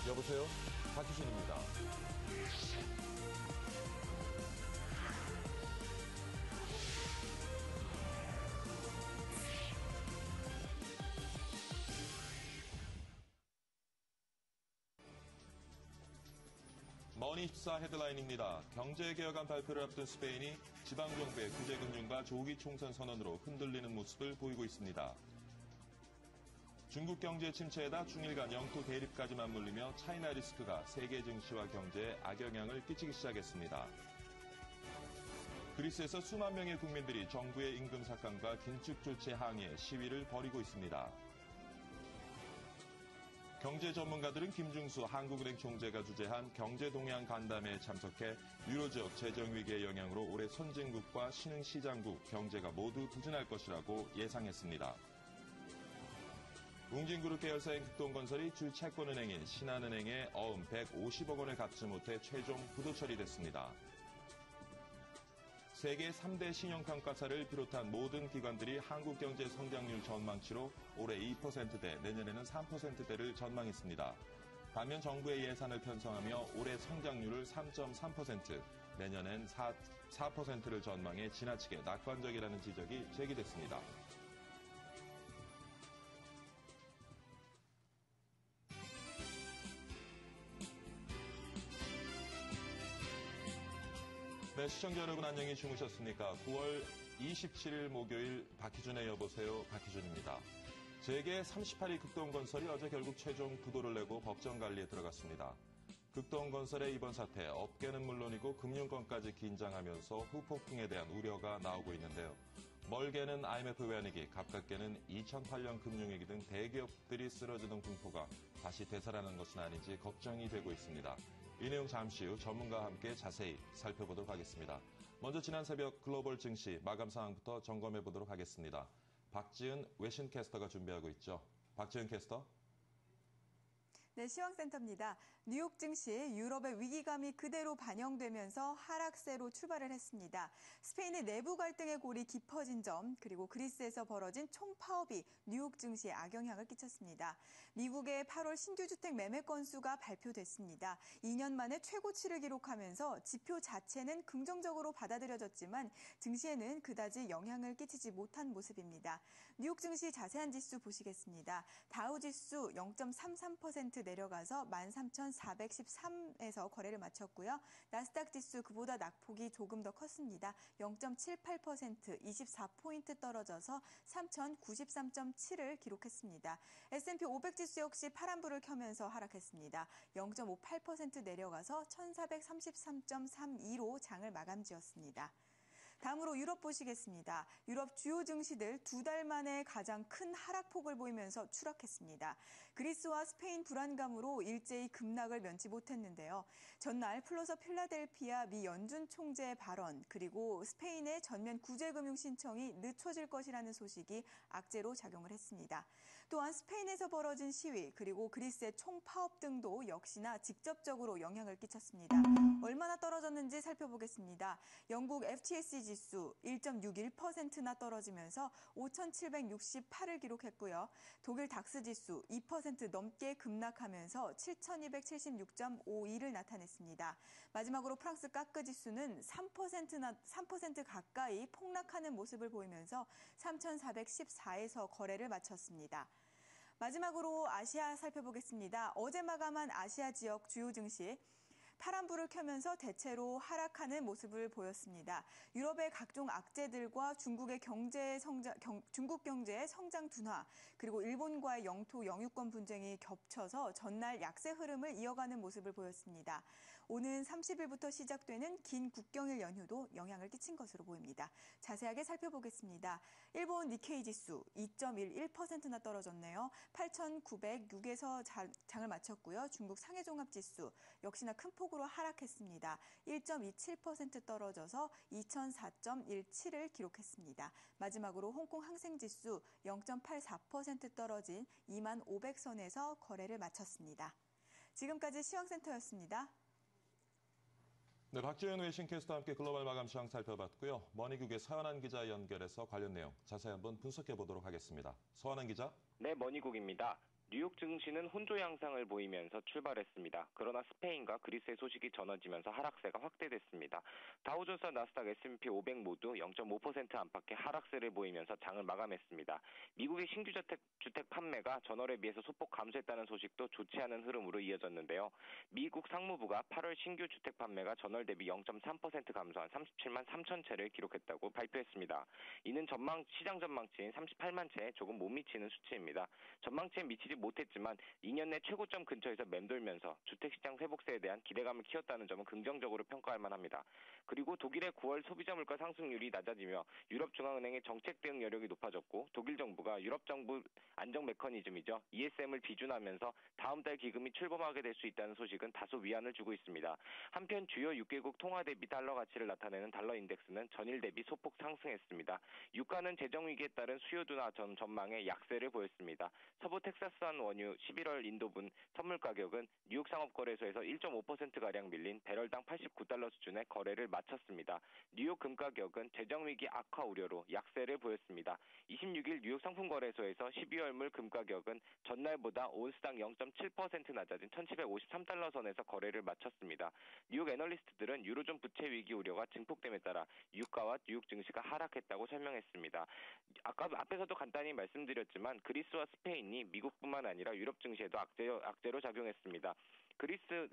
여보세요? 박희준입니다. 머니24 헤드라인입니다. 경제개혁안 발표를 앞둔 스페인이 지방정부의 구제금융과 조기 총선 선언으로 흔들리는 모습을 보이고 있습니다. 중국 경제 침체에다 중일 간 영토 대립까지 맞물리며 차이나 리스크가 세계 증시와 경제에 악영향을 끼치기 시작했습니다. 그리스에서 수만 명의 국민들이 정부의 임금 삭감과 긴축 조치에 항의해 시위를 벌이고 있습니다. 경제 전문가들은 김중수 한국은행 총재가 주재한 경제동향 간담회에 참석해 유로 지역 재정위기의 영향으로 올해 선진국과 신흥시장국 경제가 모두 부진할 것이라고 예상했습니다. 웅진그룹 계열사인 극동건설이 주 채권은행인 신한은행에 어음 150억 원을 갚지 못해 최종 부도 처리됐습니다. 세계 3대 신용평가사를 비롯한 모든 기관들이 한국 경제 성장률 전망치로 올해 2%대, 내년에는 3%대를 전망했습니다. 반면 정부의 예산을 편성하며 올해 성장률을 3.3%, 내년엔 4%를 전망해 지나치게 낙관적이라는 지적이 제기됐습니다. 네, 시청자 여러분 안녕히 주무셨습니까? 9월 27일 목요일 박희준의 여보세요, 박희준입니다. 재계 38위 극동건설이 어제 결국 최종 부도를 내고 법정 관리에 들어갔습니다. 극동건설의 이번 사태, 업계는 물론이고 금융권까지 긴장하면서 후폭풍에 대한 우려가 나오고 있는데요. 멀게는 IMF 외환위기, 가깝게는 2008년 금융위기 등 대기업들이 쓰러지는 공포가 다시 되살아나는 것은 아닌지 걱정이 되고 있습니다. 이 내용 잠시 후 전문가와 함께 자세히 살펴보도록 하겠습니다. 먼저 지난 새벽 글로벌 증시 마감 상황부터 점검해 보도록 하겠습니다. 박지은 외신 캐스터가 준비하고 있죠. 박지은 캐스터. 네, 시황센터입니다. 뉴욕 증시 유럽의 위기감이 그대로 반영되면서 하락세로 출발을 했습니다. 스페인의 내부 갈등의 골이 깊어진 점, 그리고 그리스에서 벌어진 총파업이 뉴욕 증시에 악영향을 끼쳤습니다. 미국의 8월 신규 주택 매매 건수가 발표됐습니다. 2년 만에 최고치를 기록하면서 지표 자체는 긍정적으로 받아들여졌지만 증시에는 그다지 영향을 끼치지 못한 모습입니다. 뉴욕 증시 자세한 지수 보시겠습니다. 다우 지수 0.33% 내려가서 13,413에서 거래를 마쳤고요. 나스닥 지수 그보다 낙폭이 조금 더 컸습니다. 0.78%, 24포인트 떨어져서 3,093.7을 기록했습니다. S&P 500 지수 역시 파란불을 켜면서 하락했습니다. 0.58% 내려가서 1,433.32로 장을 마감지었습니다. 다음으로 유럽 보시겠습니다. 유럽 주요 증시들 2달 만에 가장 큰 하락폭을 보이면서 추락했습니다. 그리스와 스페인 불안감으로 일제히 급락을 면치 못했는데요. 전날 플로서 필라델피아 미 연준 총재의 발언, 그리고 스페인의 전면 구제금융 신청이 늦춰질 것이라는 소식이 악재로 작용을 했습니다. 또한 스페인에서 벌어진 시위, 그리고 그리스의 총파업 등도 역시나 직접적으로 영향을 끼쳤습니다. 얼마나 떨어졌는지 살펴보겠습니다. 영국 FTSE 지수 1.61%나 떨어지면서 5,768을 기록했고요. 독일 닥스 지수 2% 넘게 급락하면서 7,276.52를 나타냈습니다. 마지막으로 프랑스 까크 지수는 3% 가까이 폭락하는 모습을 보이면서 3,414에서 거래를 마쳤습니다. 마지막으로 아시아 살펴보겠습니다. 어제 마감한 아시아 지역 주요 증시. 파란불을 켜면서 대체로 하락하는 모습을 보였습니다. 유럽의 각종 악재들과 중국 경제의 성장 둔화, 그리고 일본과의 영토 영유권 분쟁이 겹쳐서 전날 약세 흐름을 이어가는 모습을 보였습니다. 오는 30일부터 시작되는 긴 국경일 연휴도 영향을 끼친 것으로 보입니다. 자세하게 살펴보겠습니다. 일본 니케이 지수 2.11%나 떨어졌네요. 8,906에서 장을 마쳤고요. 중국 상해종합지수 역시나 큰 폭으로 하락했습니다. 1.27% 떨어져서 2004.17을 기록했습니다. 마지막으로 홍콩 항생지수 0.84% 떨어진 25,500선에서 거래를 마쳤습니다. 지금까지 시황센터였습니다. 네, 박지은 외신캐스터와 함께 글로벌 마감 시황 살펴봤고요. 머니국의 서현한 기자 연결해서 관련 내용 자세히 한번 분석해 보도록 하겠습니다. 서현한 기자. 네, 머니국입니다. 뉴욕 증시는 혼조 양상을 보이면서 출발했습니다. 그러나 스페인과 그리스의 소식이 전해지면서 하락세가 확대됐습니다. 다우존스와 나스닥 S&P 500 모두 0.5% 안팎의 하락세를 보이면서 장을 마감했습니다. 미국의 신규 주택 판매가 전월에 비해서 소폭 감소했다는 소식도 좋지 않은 흐름으로 이어졌는데요. 미국 상무부가 8월 신규 주택 판매가 전월 대비 0.3% 감소한 37만 3천 채를 기록했다고 발표했습니다. 이는 시장 전망치인 38만 채에 조금 못 미치는 수치입니다. 전망치에 미치지 못했지만 2년 내 최고점 근처에서 맴돌면서 주택시장 회복세에 대한 기대감을 키웠다는 점은 긍정적으로 평가할 만합니다. 그리고 독일의 9월 소비자 물가 상승률이 낮아지며 유럽중앙은행의 정책 대응 여력이 높아졌고 독일 정부가 유럽 정부 안정 메커니즘이죠. ESM을 비준하면서 다음 달 기금이 출범하게 될 수 있다는 소식은 다소 위안을 주고 있습니다. 한편 주요 6개국 통화 대비 달러 가치를 나타내는 달러 인덱스는 전일 대비 소폭 상승했습니다. 유가는 재정위기에 따른 수요 둔화 전망에 약세를 보였습니다. 서부 텍사스산 원유 11월 인도분 선물 가격은 뉴욕 상업거래소에서 1.5%가량 밀린 배럴당 89달러 수준의 거래를 마쳤습니다. 뉴욕 금 가격은 재정위기 악화 우려로 약세를 보였습니다. 26일 뉴욕 상품거래소에서 12월물 금 가격은 전날보다 온스당 0.7% 낮아진 1753달러 선에서 거래를 마쳤습니다. 뉴욕 애널리스트들은 유로존 부채 위기 우려가 증폭됨에 따라 유가와 뉴욕 증시가 하락했다고 설명했습니다. 아까 앞에서도 간단히 말씀드렸지만 그리스와 스페인이 미국뿐만 아니라 유럽 증시에도 악재로 작용했습니다.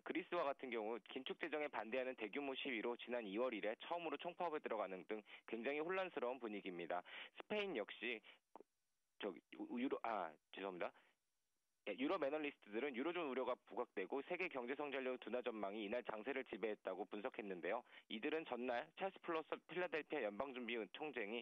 그리스와 같은 경우 긴축 재정에 반대하는 대규모 시위로 지난 2월 이래 처음으로 총파업에 들어가는 등 굉장히 혼란스러운 분위기입니다. 스페인 역시 죄송합니다. 유럽 애널리스트들은 유로존 우려가 부각되고 세계 경제 성장률 둔화 전망이 이날 장세를 지배했다고 분석했는데요. 이들은 전날 찰스 플러스 필라델피아 연방준비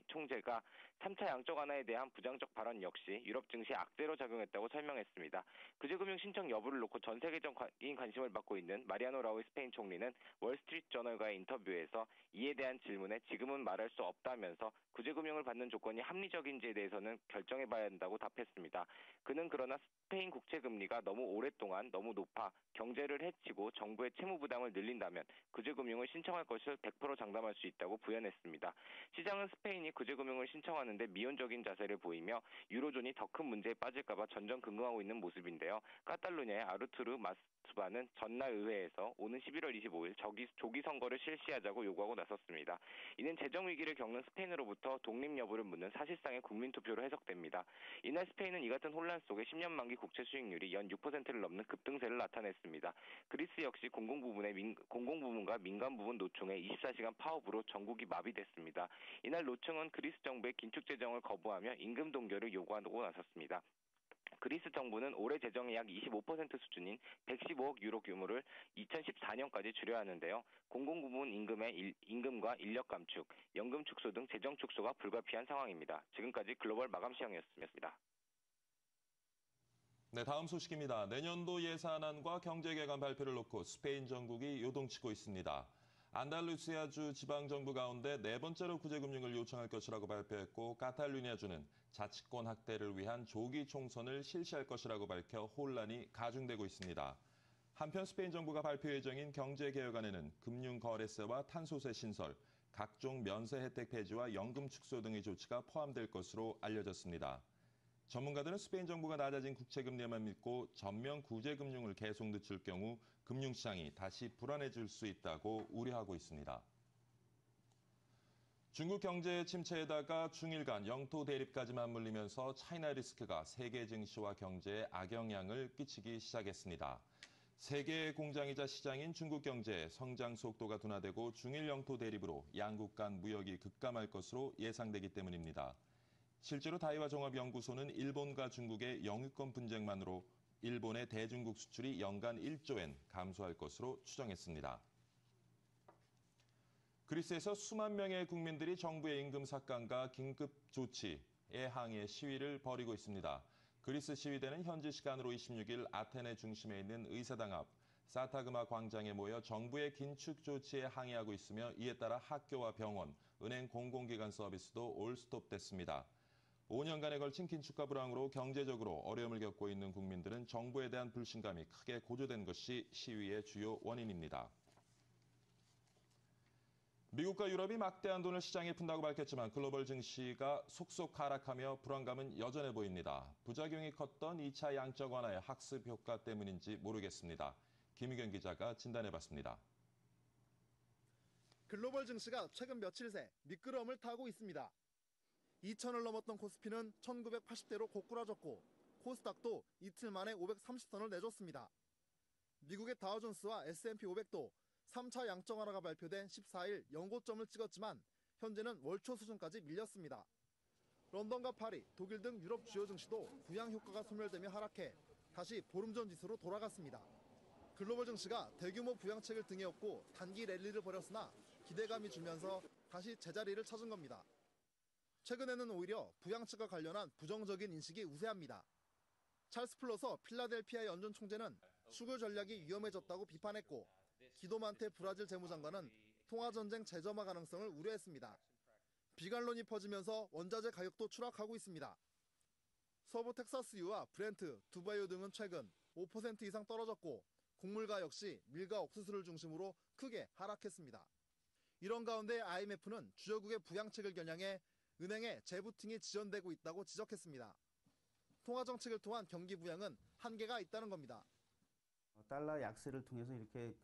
총재가 3차 양적 완화에 대한 부정적 발언 역시 유럽 증시에 악재로 작용했다고 설명했습니다. 구제금융 신청 여부를 놓고 전 세계적인 관심을 받고 있는 마리아노 라우이 스페인 총리는 월스트리트 저널과의 인터뷰에서 이에 대한 질문에 지금은 말할 수 없다면서 구제금융을 받는 조건이 합리적인지에 대해서는 결정해봐야 한다고 답했습니다. 그는 그러나 스페인 국채금리가 너무 오랫동안 너무 높아 경제를 해치고 정부의 채무 부담을 늘린다면 구제금융을 신청할 것을 100% 장담할 수 있다고 부연했습니다. 시장은 스페인이 구제금융을 신청하는데 미온적인 자세를 보이며 유로존이 더 큰 문제에 빠질까봐 전전긍긍하고 있는 모습인데요. 카탈루냐의 아르투르 마스바는 전날 의회에서 오는 11월 25일 조기 선거를 실시하자고 요구하고 나섰습니다. 이는 재정 위기를 겪는 스페인으로부터 독립 여부를 묻는 사실상의 국민투표로 해석됩니다. 이날 스페인은 이 같은 혼란 속에 10년 만기 국채 수익률이 연 6%를 넘는 급등세를 나타냈습니다. 그리스 역시 공공부문과 민간 부문 노총의 24시간 파업으로 전국이 마비됐습니다. 이날 노총은 그리스 정부의 긴축 재정을 거부하며 임금 동결을 요구하고 나섰습니다. 그리스 정부는 올해 재정의 약 25% 수준인 115억 유로 규모를 2014년까지 줄여야 하는데요. 공공부문 임금과 인력 감축, 연금 축소 등 재정 축소가 불가피한 상황입니다. 지금까지 글로벌 마감 시황이었습니다. 네, 다음 소식입니다. 내년도 예산안과 경제개혁안 발표를 놓고 스페인 정국이 요동치고 있습니다. 안달루시아주 지방정부 가운데 네 번째로 구제금융을 요청할 것이라고 발표했고 카탈루냐주는 자치권 확대를 위한 조기 총선을 실시할 것이라고 밝혀 혼란이 가중되고 있습니다. 한편 스페인 정부가 발표 예정인 경제개혁안에는 금융거래세와 탄소세 신설, 각종 면세 혜택 폐지와 연금 축소 등의 조치가 포함될 것으로 알려졌습니다. 전문가들은 스페인 정부가 낮아진 국채금리만 믿고 전면 구제금융을 계속 늦출 경우 금융시장이 다시 불안해질 수 있다고 우려하고 있습니다. 중국 경제 침체에다가 중일 간 영토 대립까지 맞물리면서 차이나 리스크가 세계 증시와 경제에 악영향을 끼치기 시작했습니다. 세계의 공장이자 시장인 중국 경제의 성장 속도가 둔화되고 중일 영토 대립으로 양국 간 무역이 급감할 것으로 예상되기 때문입니다. 실제로 다이와 종합연구소는 일본과 중국의 영유권 분쟁만으로 일본의 대중국 수출이 연간 1조엔 감소할 것으로 추정했습니다. 그리스에서 수만 명의 국민들이 정부의 임금 삭감과 긴급 조치에 항의 시위를 벌이고 있습니다. 그리스 시위대는 현지 시간으로 26일 아테네 중심에 있는 의사당 앞 사타그마 광장에 모여 정부의 긴축 조치에 항의하고 있으며 이에 따라 학교와 병원, 은행 공공기관 서비스도 올스톱됐습니다. 5년간에 걸친 긴축과 불황으로 경제적으로 어려움을 겪고 있는 국민들은 정부에 대한 불신감이 크게 고조된 것이 시위의 주요 원인입니다. 미국과 유럽이 막대한 돈을 시장에 푼다고 밝혔지만 글로벌 증시가 속속 하락하며 불안감은 여전해 보입니다. 부작용이 컸던 2차 양적 완화의 학습 효과 때문인지 모르겠습니다. 김희경 기자가 진단해봤습니다. 글로벌 증시가 최근 며칠 새 미끄럼을 타고 있습니다. 2,000을 넘었던 코스피는 1,980대로 고꾸라졌고 코스닥도 이틀 만에 530선을 내줬습니다. 미국의 다우존스와 S&P 500도 3차 양적 완화가 발표된 14일 연고점을 찍었지만 현재는 월초 수준까지 밀렸습니다. 런던과 파리, 독일 등 유럽 주요 증시도 부양 효과가 소멸되며 하락해 다시 보름 전 지수로 돌아갔습니다. 글로벌 증시가 대규모 부양책을 등에 업고 단기 랠리를 벌였으나 기대감이 줄면서 다시 제자리를 찾은 겁니다. 최근에는 오히려 부양책과 관련한 부정적인 인식이 우세합니다. 찰스 플러서 필라델피아 연준 총재는 수교 전략이 위험해졌다고 비판했고 기도만테 브라질 재무장관은 통화전쟁 재점화 가능성을 우려했습니다. 비관론이 퍼지면서 원자재 가격도 추락하고 있습니다. 서부 텍사스유와 브렌트, 두바이유 등은 최근 5% 이상 떨어졌고 곡물가 역시 밀과 옥수수를 중심으로 크게 하락했습니다. 이런 가운데 IMF는 주요국의 부양책을 겨냥해 은행의 재부팅이 지연되고 있다고 지적했습니다. 통화정책을 통한 경기 부양은 한계가 있다는 겁니다. 달러 약세를 통해서 이렇게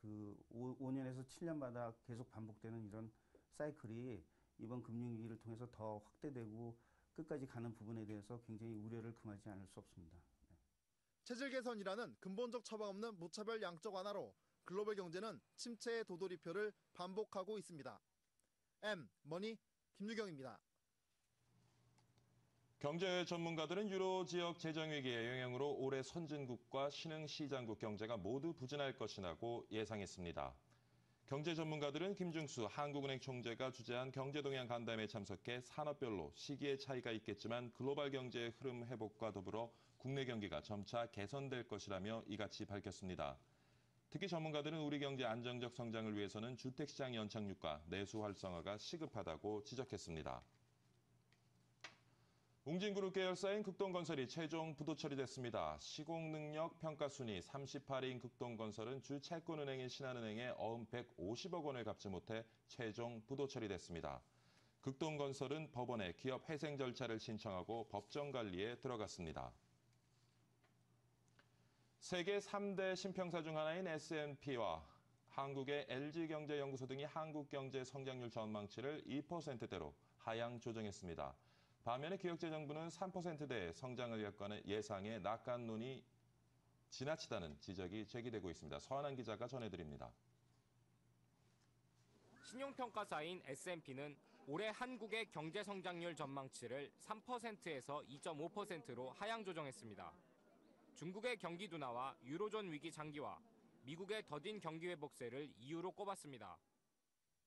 5년에서 7년마다 계속 반복되는 이런 사이클이 이번 금융위기를 통해서 더 확대되고 끝까지 가는 부분에 대해서 굉장히 우려를 금하지 않을 수 없습니다. 체질 개선이라는 근본적 처방 없는 무차별 양적 완화로 글로벌 경제는 침체의 도돌이표를 반복하고 있습니다. 머니 김유경입니다. 경제 전문가들은 유로 지역 재정 위기의 영향으로 올해 선진국과 신흥시장국 경제가 모두 부진할 것이라고 예상했습니다. 경제 전문가들은 김중수 한국은행 총재가 주재한 경제동향 간담회에 참석해 산업별로 시기의 차이가 있겠지만 글로벌 경제의 흐름 회복과 더불어 국내 경기가 점차 개선될 것이라며 이같이 밝혔습니다. 특히 전문가들은 우리 경제 안정적 성장을 위해서는 주택시장 연착륙과 내수 활성화가 시급하다고 지적했습니다. 웅진그룹 계열사인 극동건설이 최종 부도 처리됐습니다. 시공능력 평가 순위 38위인 극동건설은 주 채권은행인 신한은행에 어음 150억 원을 갚지 못해 최종 부도 처리됐습니다. 극동건설은 법원에 기업 회생 절차를 신청하고 법정 관리에 들어갔습니다. 세계 3대 신평사 중 하나인 S&P와 한국의 LG경제연구소 등이 한국 경제 성장률 전망치를 2%대로 하향 조정했습니다. 반면에 기획재정부는 3%대 성장을 엮어낸 예상의 낙관론이 지나치다는 지적이 제기되고 있습니다. 서한한 기자가 전해드립니다. 신용평가사인 S&P는 올해 한국의 경제 성장률 전망치를 3%에서 2.5%로 하향 조정했습니다. 중국의 경기 둔화와 유로존 위기 장기화, 미국의 더딘 경기 회복세를 이유로 꼽았습니다.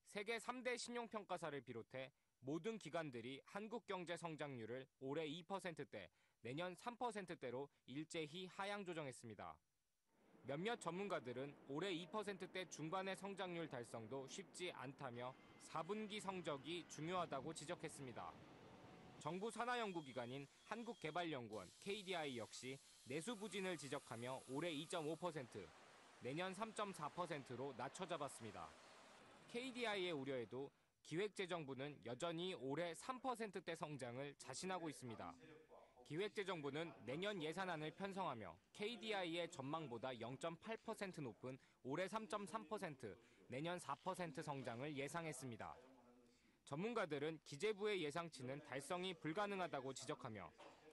세계 3대 신용평가사를 비롯해 모든 기관들이 한국 경제 성장률을 올해 2%대, 내년 3%대로 일제히 하향 조정했습니다. 몇몇 전문가들은 올해 2%대 중반의 성장률 달성도 쉽지 않다며 4분기 성적이 중요하다고 지적했습니다. 정부 산하연구기관인 한국개발연구원 KDI 역시 내수 부진을 지적하며 올해 2.5%, 내년 3.4%로 낮춰 잡았습니다. KDI의 우려에도 기획재정부는 여전히 올해 3%대 성장을 자신하고 있습니다. 기획재정부는 내년 예산안을 편성하며 KDI의 전망보다 0.8% 높은 올해 3.3%, 내년 4% 성장을 예상했습니다. 전문가들은 기재부의 예상치는 달성이 불가능하다고 지적하며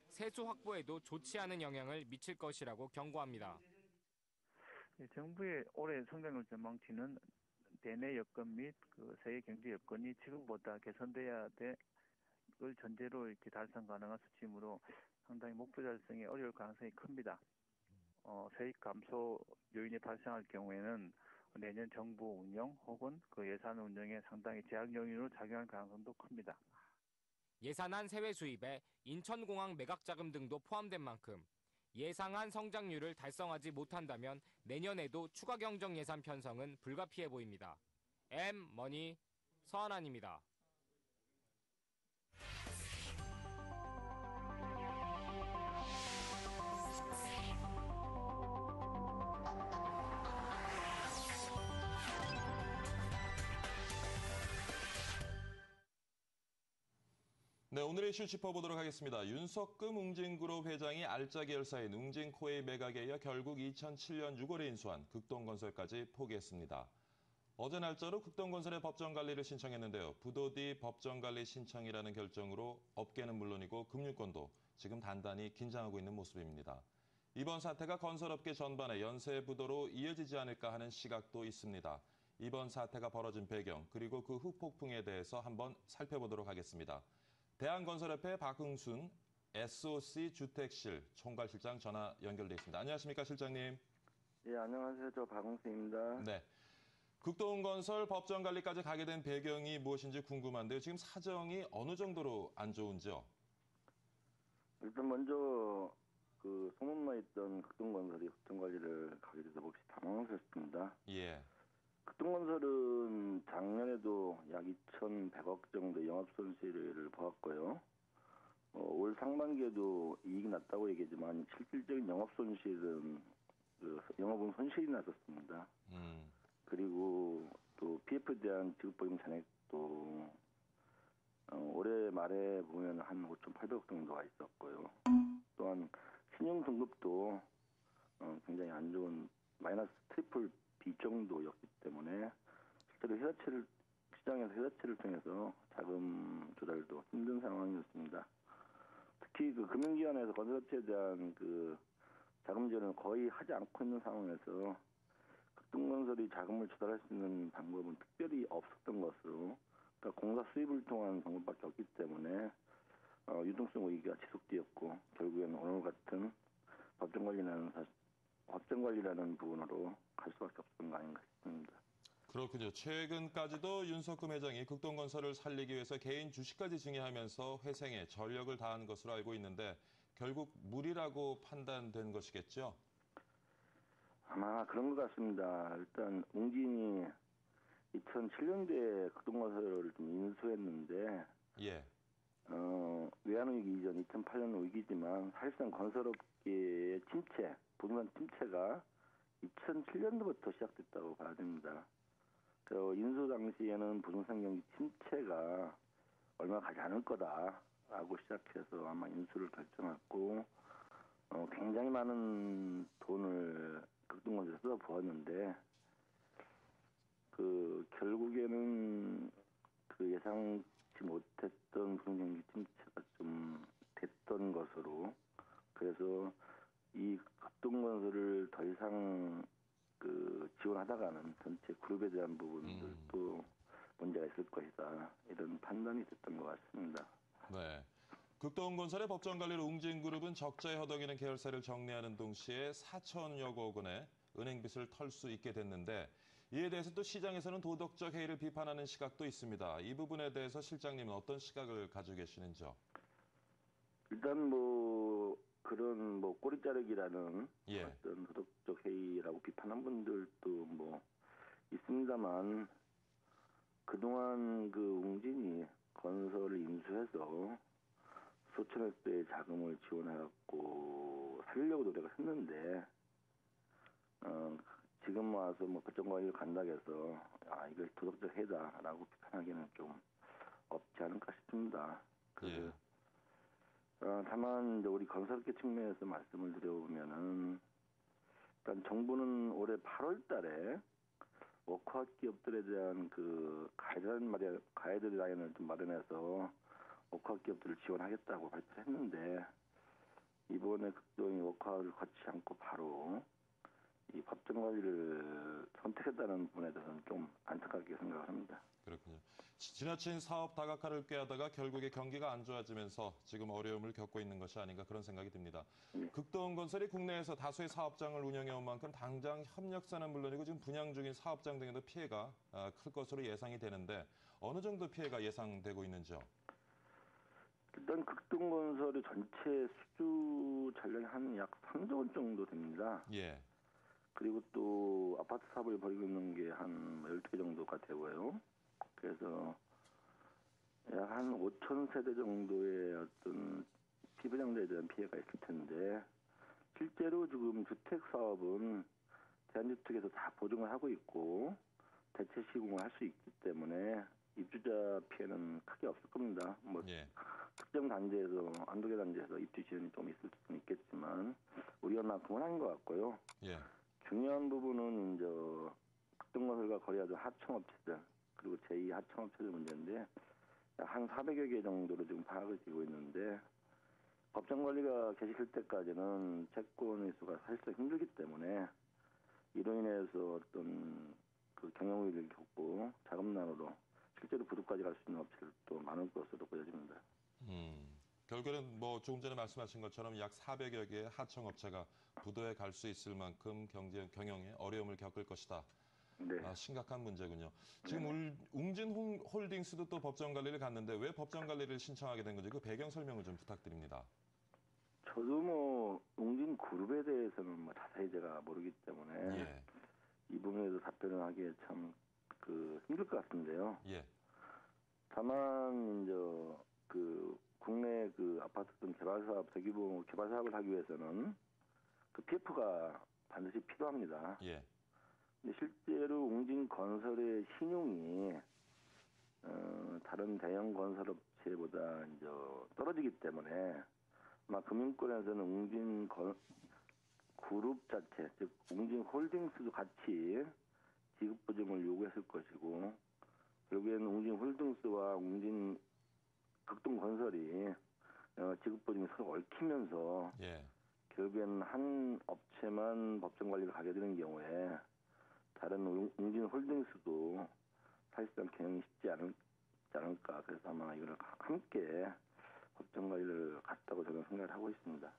세수 확보에도 좋지 않은 영향을 미칠 것이라고 경고합니다. 정부의 올해 성장률 전망치는 대내 여건 및 세계 경제 여건이 지금보다 개선돼야 될 전제로 이렇게 달성 가능한 수치이므로 상당히 목표 달성이 어려울 가능성이 큽니다. 세입 감소 요인이 발생할 경우에는 내년 정부 운영 혹은 예산 운영에 상당히 제약 요인으로 작용할 가능성도 큽니다. 예산안 세외 수입에 인천공항 매각 자금 등도 포함된 만큼 예상한 성장률을 달성하지 못한다면 내년에도 추가 경정 예산 편성은 불가피해 보입니다. 머니 서한한입니다. 네, 오늘의 이슈 짚어보도록 하겠습니다. 윤석금 웅진그룹 회장이 알짜 계열사인 웅진코웨이 매각에 이어 결국 2007년 6월에 인수한 극동건설까지 포기했습니다. 어제 날짜로 극동건설의 법정관리를 신청했는데요. 부도 뒤 법정관리 신청이라는 결정으로 업계는 물론이고 금융권도 지금 단단히 긴장하고 있는 모습입니다. 이번 사태가 건설업계 전반의 연쇄 부도로 이어지지 않을까 하는 시각도 있습니다. 이번 사태가 벌어진 배경 그리고 그 후폭풍에 대해서 한번 살펴보도록 하겠습니다. 대한건설협회 박흥순 SOC 주택실 총괄실장 전화 연결돼 있습니다. 안녕하십니까, 실장님? 예, 안녕하세요. 저 박흥순입니다. 네. 극동건설 법정관리까지 가게 된 배경이 무엇인지 궁금한데요. 지금 사정이 어느 정도로 안 좋은지요? 일단 먼저 그 소문만 있던 극동건설이 법정관리를 가게 돼서 몹시 당황스럽습니다. 예. 극동건설은 작년에도 약 2,100억 정도 영업손실을 보았고요. 올 상반기에도 이익이 났다고 얘기하지만 실질적인 영업손실은 영업은 손실이 났었습니다. 그리고 또 PF에 대한 지급보험 잔액도 올해 말에 보면 한 5,800억 정도가 있었고요. 또한 신용 등급도 굉장히 안 좋은 마이너스 트리플 B 정도였기 때문에 실제로 시장에서 회사채를 통해서 자금 조달도 힘든 상황이었습니다. 특히 그 금융기관에서 건설업체에 대한 그 자금 지원을 거의 하지 않고 있는 상황에서 극동건설이 자금을 조달할 수 있는 방법은 특별히 없었던 것으로, 그러니까 공사 수입을 통한 방법밖에 없기 때문에 유동성 위기가 지속되었고 결국에는 오늘 같은 법정관리라는 부분으로 갈 수밖에 없었던 거 아닌가 싶습니다. 그렇군요. 최근까지도 윤석금 회장이 극동건설을 살리기 위해서 개인 주식까지 증여하면서 회생에 전력을 다한 것으로 알고 있는데 결국 무리라고 판단된 것이겠죠? 아마 그런 것 같습니다. 일단 웅진이 2007년도에 극동건설을 좀 인수했는데 예. 외환위기 이전 2008년 위기지만 사실상 건설업계의 침체, 부동산 침체가 2007년도부터 시작됐다고 봐야 됩니다. 인수 당시에는 부동산 경기 침체가 얼마 가지 않을 거다라고 시작해서 아마 인수를 결정했고 굉장히 많은 돈을 극동건설에 쏟아부었는데 결국에는 예상치 못했던 부동산 경기 침체가 좀 됐던 것으로, 그래서 이 극동건설을 더 이상 지원하다가는 전체 그룹에 대한 부분들도 문제가 있을 것이다, 이런 판단이 됐던 것 같습니다. 네. 극동건설의 법정관리로 웅진그룹은 적자에 허덕이는 계열사를 정리하는 동시에 4천여억 원의 은행빚을 털 수 있게 됐는데 이에 대해서 또 시장에서는 도덕적 해이를 비판하는 시각도 있습니다. 이 부분에 대해서 실장님은 어떤 시각을 가지고 계시는지요? 일단 그런 꼬리 자르기라는 예. 어떤 도덕적 해이라고 비판한 분들도 있습니다만, 그동안 웅진이 건설을 인수해서 수천억 대의 자금을 지원해갖고 살려고 노력을 했는데 지금 와서 법정관리를 간다고 해서 이걸 도덕적 해이다라고 비판하기는 좀 없지 않을까 싶습니다. 예. 다만 우리 건설업계 측면에서 말씀을 드려보면은 일단 정부는 올해 8월달에 워크아웃 기업들에 대한 가이드라인을 좀 마련해서 워크아웃 기업들을 지원하겠다고 발표했는데 이번에 극동이 워크아웃을 거치지 않고 바로 이 법정관리를 선택했다는 부분에 대해서는 좀 안타깝게 생각을 합니다. 그렇군요. 지나친 사업 다각화를 꾀하다가 결국에 경기가 안 좋아지면서 지금 어려움을 겪고 있는 것이 아닌가 그런 생각이 듭니다. 네. 극동건설이 국내에서 다수의 사업장을 운영해온 만큼 당장 협력사는 물론이고 지금 분양 중인 사업장 등에도 피해가 클 것으로 예상이 되는데 어느 정도 피해가 예상되고 있는지요? 일단 극동건설의 전체 수주 잔량이 한 약 3조 원 정도 됩니다. 예. 그리고 또 아파트 사업을 벌이고 있는 게 한 12개 정도가 되고요. 그래서 약 한 5천 세대 정도의 어떤 피부장자에 대한 피해가 있을 텐데 실제로 지금 주택 사업은 대한주택에서 다 보증을 하고 있고 대체 시공을 할 수 있기 때문에 입주자 피해는 크게 없을 겁니다. 예. 특정 단지에서 한두 개 단지에서 입주 지연이 좀 있을 수는 있겠지만 우려만큼은 아닌 것 같고요. 예. 중요한 부분은 이제 극동건설과 거래하던 하청업체들 그리고 제2 하청업체들 문제인데 한 400여 개 정도로 지금 파악을 되고 있는데 법정 관리가 계실 때까지는 채권의 수가 사실상 힘들기 때문에 이로 인해서 어떤 그 경영위기를 겪고 자금난으로 실제로 부도까지 갈 수 있는 업체들도 많을 것으로 보여집니다. 결국에는 뭐 조금 전에 말씀하신 것처럼 약 400여 개의 하청업체가 부도에 갈 수 있을 만큼 경영에 어려움을 겪을 것이다. 네. 심각한 문제군요. 지금 웅진홀딩스도 또 법정 관리를 갔는데 왜 법정 관리를 신청하게 된 건지 그 배경 설명을 좀 부탁드립니다. 저도 뭐 웅진그룹에 대해서는 뭐 자세히 제가 모르기 때문에 예. 이 부분에도 답변을 하기에 참 힘들 것 같은데요. 예. 다만 이제 국내 아파트 등 개발 사업 대규모 개발 사업을 하기 위해서는 그 PF가 반드시 필요합니다. 예. 근데 실제로 웅진건설의 신용이 다른 대형 건설업체보다 이제 떨어지기 때문에 아마 금융권에서는 웅진그룹 자체, 즉 웅진홀딩스도 같이 지급보증을 요구했을 것이고 결국에는 웅진홀딩스와 극동건설이 지급보증이 서로 얽히면서 예. 결국에는 한 업체만 법정관리를 가게 되는 경우에 다른 웅진홀딩스도 사실상 경영이 쉽지 않을까. 그래서 아마 이걸 함께 법정관리를 갔다고 저는 생각을 하고 있습니다.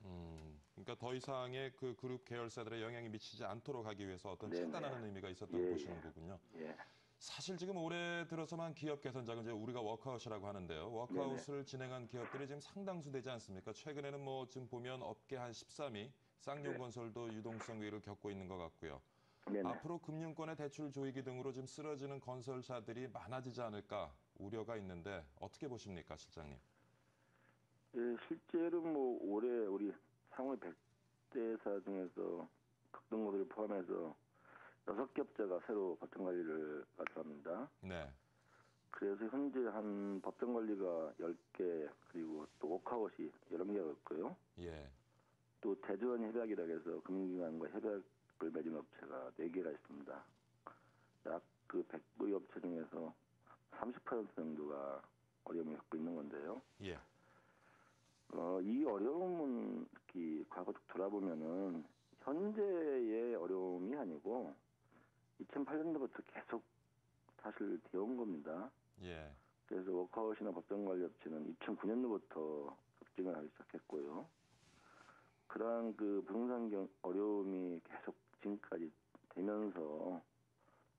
그러니까 더 이상의 그 그룹 계열사들의 영향이 미치지 않도록 하기 위해서 어떤 네네. 차단하는 의미가 있었다고 보시는 거군요. 예. 사실 지금 올해 들어서만 기업 개선작은 이제 우리가 워크아웃이라고 하는데요. 워크아웃을 진행한 기업들이 지금 상당수 되지 않습니까? 최근에는 뭐 지금 보면 업계 한 13위, 쌍용건설도 유동성 위기를 겪고 있는 것 같고요. 네네. 앞으로 금융권의 대출 조이기 등으로 지금 쓰러지는 건설사들이 많아지지 않을까 우려가 있는데 어떻게 보십니까, 실장님? 예, 실제로 뭐 올해 우리 상위 100대사 중에서 극동건설을 포함해서 6개 업체가 새로 법정관리를 가져갑니다. 네. 그래서 현재 한 법정관리가 10개 그리고 또 워크아웃이 11개가 있고요. 예. 또 대전 협약이라고 해서 금융기관과 협약을 맺은 업체가 4개가 있습니다. 약 100의 업체 중에서 30% 정도가 어려움을 겪고 있는 건데요. 예. 이 어려움은 특히 과거 쭉 돌아보면은 현재의 어려움이 아니고 2008년도부터 계속 사실 되어온 겁니다. 예. 그래서 워크아웃이나 법정관리업체는 2009년도부터 급증을 하기 시작했고요. 그러한 부동산 어려움이 계속 지금까지 되면서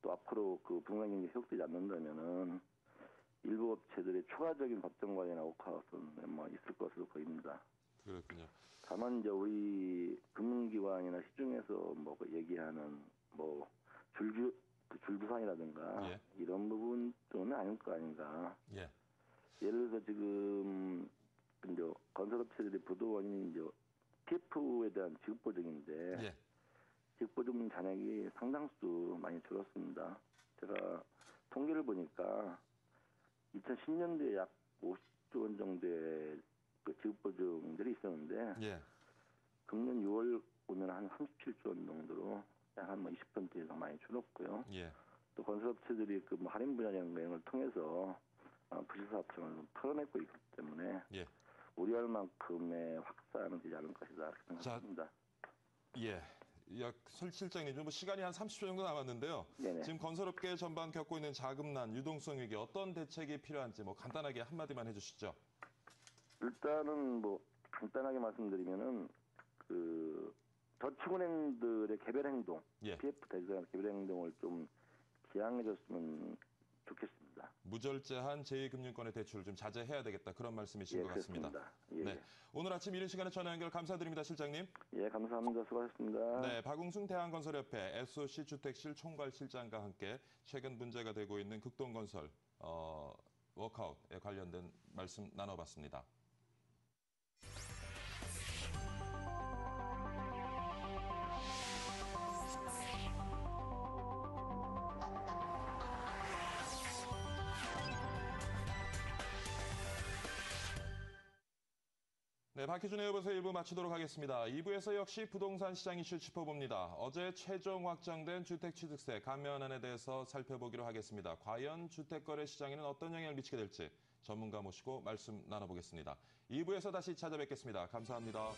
또 앞으로 부동산 경기 회복되지 않는다면은 일부 업체들의 추가적인 법정관리나 워크아웃은 뭐 있을 것으로 보입니다. 그렇군요. 다만 이제 우리 금융기관이나 시중에서 뭐 얘기하는 뭐 줄부상이라든가 예. 이런 부분은 아닐 거 아닌가. 예. 예를 들어서 지금 이제 건설업체들이 부도 원인이 이제 PF에 대한 지급보증인데 예. 지급보증 잔액이 상당수 많이 줄었습니다. 제가 통계를 보니까 2010년도에 약 50조 원 정도의 지급보증들이 있었는데 예. 금년 6월 오면 한 37조 원 정도로 약 한 20% 이상 많이 줄었고요. 예. 또 건설업체들이 할인 분야 연행을 통해서 부실사업청을 좀 털어내고 있기 때문에 예. 우려할 만큼의 확산은 되지 않을 것이다 이렇게 생각합니다. 예. 실장님, 좀 시간이 한 30초 정도 남았는데요. 네네. 지금 건설업계 전반 겪고 있는 자금난, 유동성 위기 어떤 대책이 필요한지 간단하게 한마디만 해주시죠. 일단은 간단하게 말씀드리면은 저축은행들의 개별 행동, 예. PF 대상 개별 행동을 좀 지양해줬으면 좋겠습니다. 무절제한 제2금융권의 대출을 좀 자제해야 되겠다 그런 말씀이신 것 같습니다. 그렇습니다. 예, 네. 오늘 아침 이른 시간에 전화 연결 감사드립니다, 실장님. 예, 감사합니다. 수고하셨습니다. 네, 박웅승 대한건설협회 SOC 주택실 총괄실장과 함께 최근 문제가 되고 있는 극동건설 워크아웃에 관련된 말씀 나눠봤습니다. 네, 박희준의 여보세요 1부 마치도록 하겠습니다. 2부에서 역시 부동산 시장 이슈 짚어봅니다. 어제 최종 확정된 주택취득세 감면안에 대해서 살펴보기로 하겠습니다. 과연 주택거래 시장에는 어떤 영향을 미치게 될지 전문가 모시고 말씀 나눠보겠습니다. 2부에서 다시 찾아뵙겠습니다. 감사합니다.